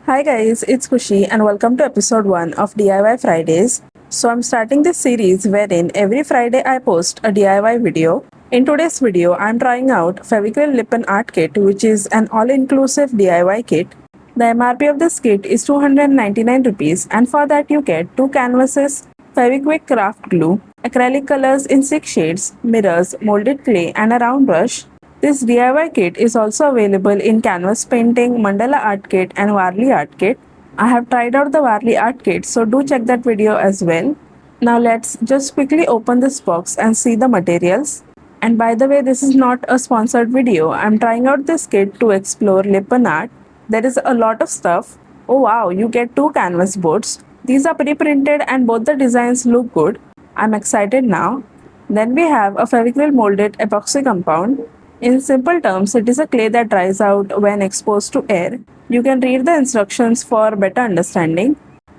Hi guys, it's Khushi and welcome to episode 1 of DIY Fridays. So I'm starting this series wherein every Friday I post a DIY video. In today's video, I'm trying out Fevicryl Lippan Art Kit, which is an all-inclusive DIY kit. The MRP of this kit is 299 rupees, and for that you get 2 canvases, Fevikwik craft glue, acrylic colors in 6 shades, mirrors, molded clay and a round brush. This DIY kit is also available in canvas painting, mandala art kit and Varli art kit. I have tried out the Varli art kit, so do check that video as well. Now let's just quickly open this box and see the materials. And by the way, this is not a sponsored video. I'm trying out this kit to explore Lippan art. There is a lot of stuff. Oh wow, you get 2 canvas boards. These are pre-printed and both the designs look good. I'm excited now. Then we have a Fevicryl molded epoxy compound. In simple terms, it is a clay that dries out when exposed to air. You can read the instructions for better understanding.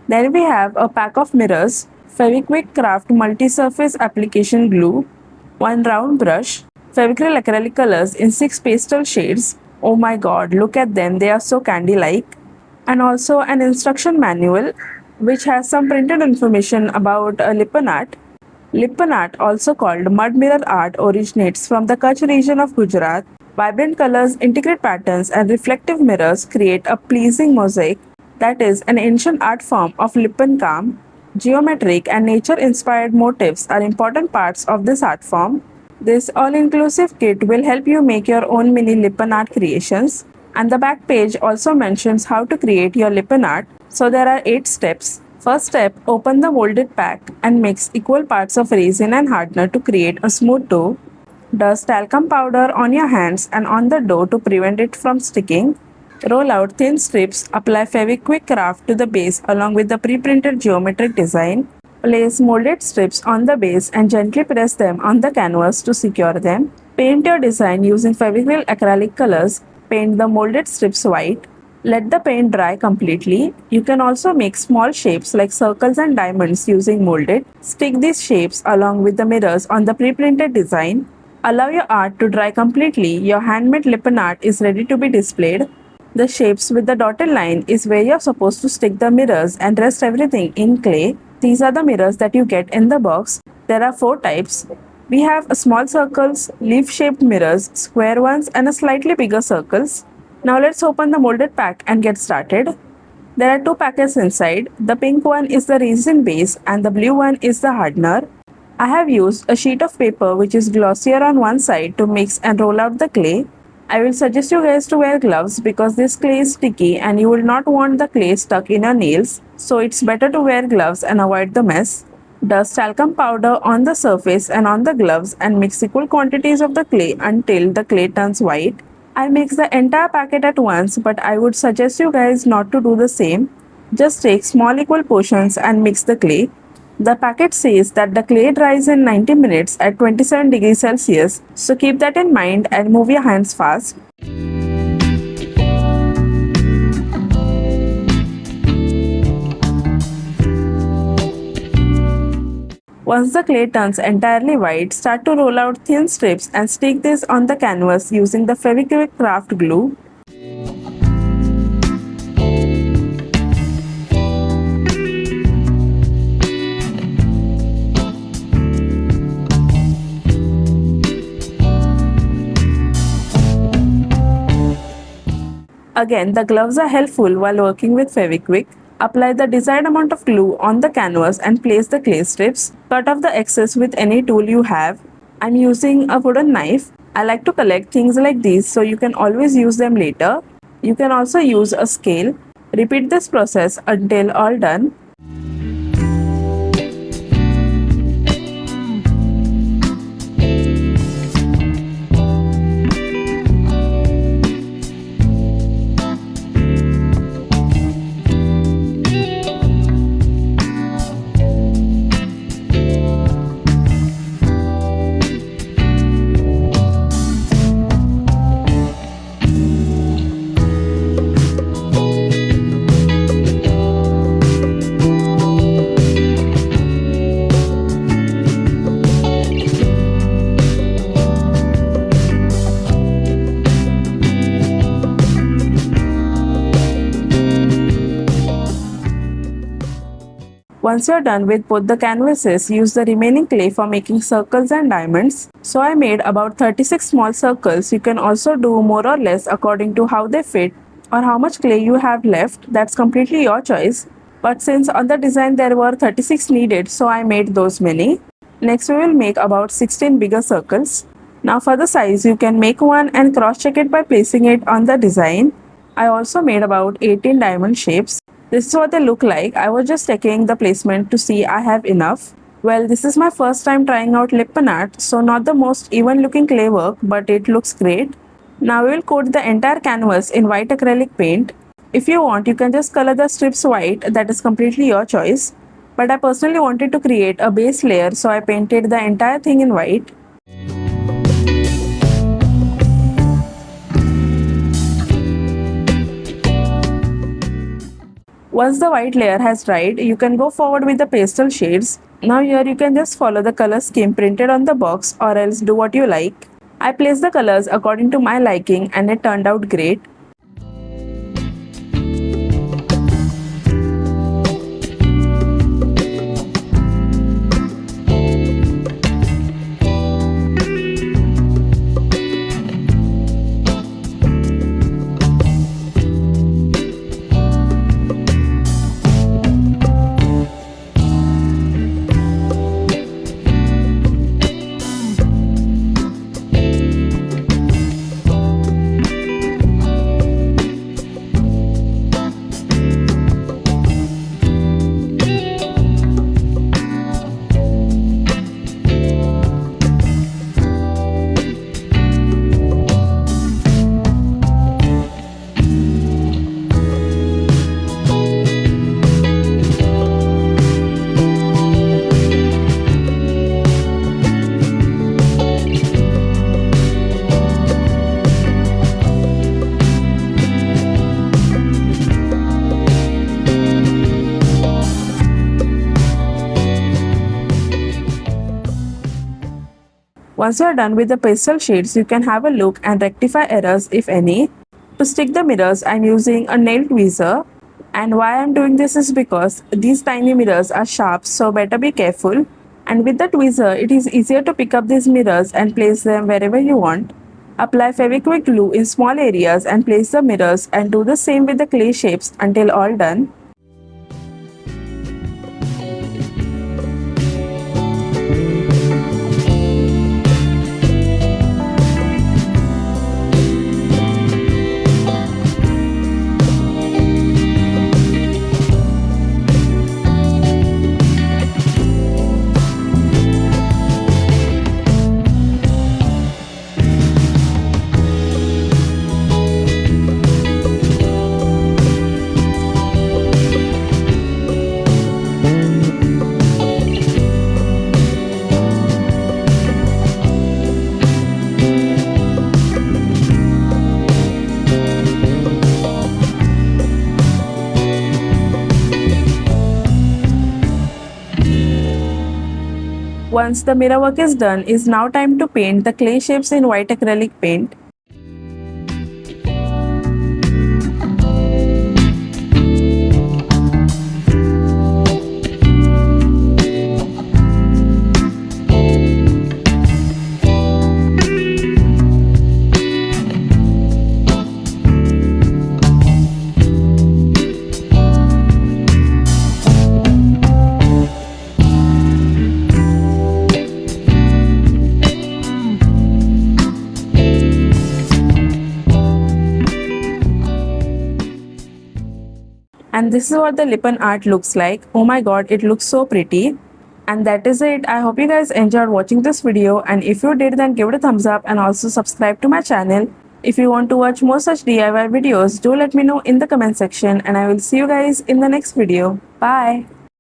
Then we have a pack of mirrors, Fevikwik Craft Multi-Surface Application Glue, one round brush, Fevicryl acrylic colors in 6 pastel shades. Oh my god, look at them, they are so candy-like. And also an instruction manual which has some printed information about Lippan art. Lippan art, also called mud mirror art, originates from the Kutch region of Gujarat. Vibrant colors, intricate patterns, and reflective mirrors create a pleasing mosaic that is an ancient art form of Lippan calm. Geometric and nature-inspired motifs are important parts of this art form. This all-inclusive kit will help you make your own mini Lippan art creations. And the back page also mentions how to create your Lippan art. So there are 8 steps. First step, open the molded pack and mix equal parts of resin and hardener to create a smooth dough. Dust talcum powder on your hands and on the dough to prevent it from sticking. Roll out thin strips, apply Fevikwik craft to the base along with the pre-printed geometric design. Place molded strips on the base and gently press them on the canvas to secure them. Paint your design using Fevicryl acrylic colors. Paint the molded strips white. Let the paint dry completely. You can also make small shapes like circles and diamonds using molded. Stick these shapes along with the mirrors on the pre-printed design. Allow your art to dry completely. Your handmade Lippan art is ready to be displayed. The shapes with the dotted line is where you're supposed to stick the mirrors and rest everything in clay. These are the mirrors that you get in the box. There are 4 types. We have small circles, leaf-shaped mirrors, square ones and a slightly bigger circles. Now let's open the molded pack and get started. There are 2 packets inside. The pink one is the resin base and the blue one is the hardener. I have used a sheet of paper which is glossier on one side to mix and roll out the clay. I will suggest you guys to wear gloves because this clay is sticky and you will not want the clay stuck in your nails. So it's better to wear gloves and avoid the mess. Dust talcum powder on the surface and on the gloves and mix equal quantities of the clay until the clay turns white. I mix the entire packet at once, but I would suggest you guys not to do the same. Just take small equal portions and mix the clay. The packet says that the clay dries in 90 minutes at 27 degrees Celsius, so keep that in mind and move your hands fast. Once the clay turns entirely white, start to roll out thin strips and stick this on the canvas using the Fevicryl craft glue. Again, the gloves are helpful while working with Fevikwik. Apply the desired amount of glue on the canvas and place the clay strips. Cut off the excess with any tool you have. I'm using a wooden knife. I like to collect things like these so you can always use them later. You can also use a scale. Repeat this process until all done. Once you're done with both the canvases, use the remaining clay for making circles and diamonds. So I made about 36 small circles. You can also do more or less according to how they fit or how much clay you have left. That's completely your choice. But since on the design there were 36 needed, so I made those many. Next we will make about 16 bigger circles. Now for the size, you can make one and cross check it by placing it on the design. I also made about 18 diamond shapes. This is what they look like. I was just checking the placement to see I have enough. Well, this is my first time trying out Lippan art, so not the most even looking clay work, but it looks great. Now we will coat the entire canvas in white acrylic paint. If you want, you can just color the strips white, that is completely your choice. But I personally wanted to create a base layer, so I painted the entire thing in white. Once the white layer has dried, you can go forward with the pastel shades. Now here you can just follow the color scheme printed on the box or else do what you like. I placed the colors according to my liking and it turned out great. Once you are done with the pastel shades, you can have a look and rectify errors if any. To stick the mirrors, I am using a nail tweezer. And why I am doing this is because these tiny mirrors are sharp, so better be careful. And with the tweezer, it is easier to pick up these mirrors and place them wherever you want. Apply Fevicryl glue in small areas and place the mirrors and do the same with the clay shapes until all done. Once the mirror work is done, it's now time to paint the clay shapes in white acrylic paint. And this is what the Lippan art looks like. Oh my god, it looks so pretty. And that is it. I hope you guys enjoyed watching this video, and if you did, then give it a thumbs up and also subscribe to my channel. If you want to watch more such DIY videos, do let me know in the comment section, and I will see you guys in the next video. Bye.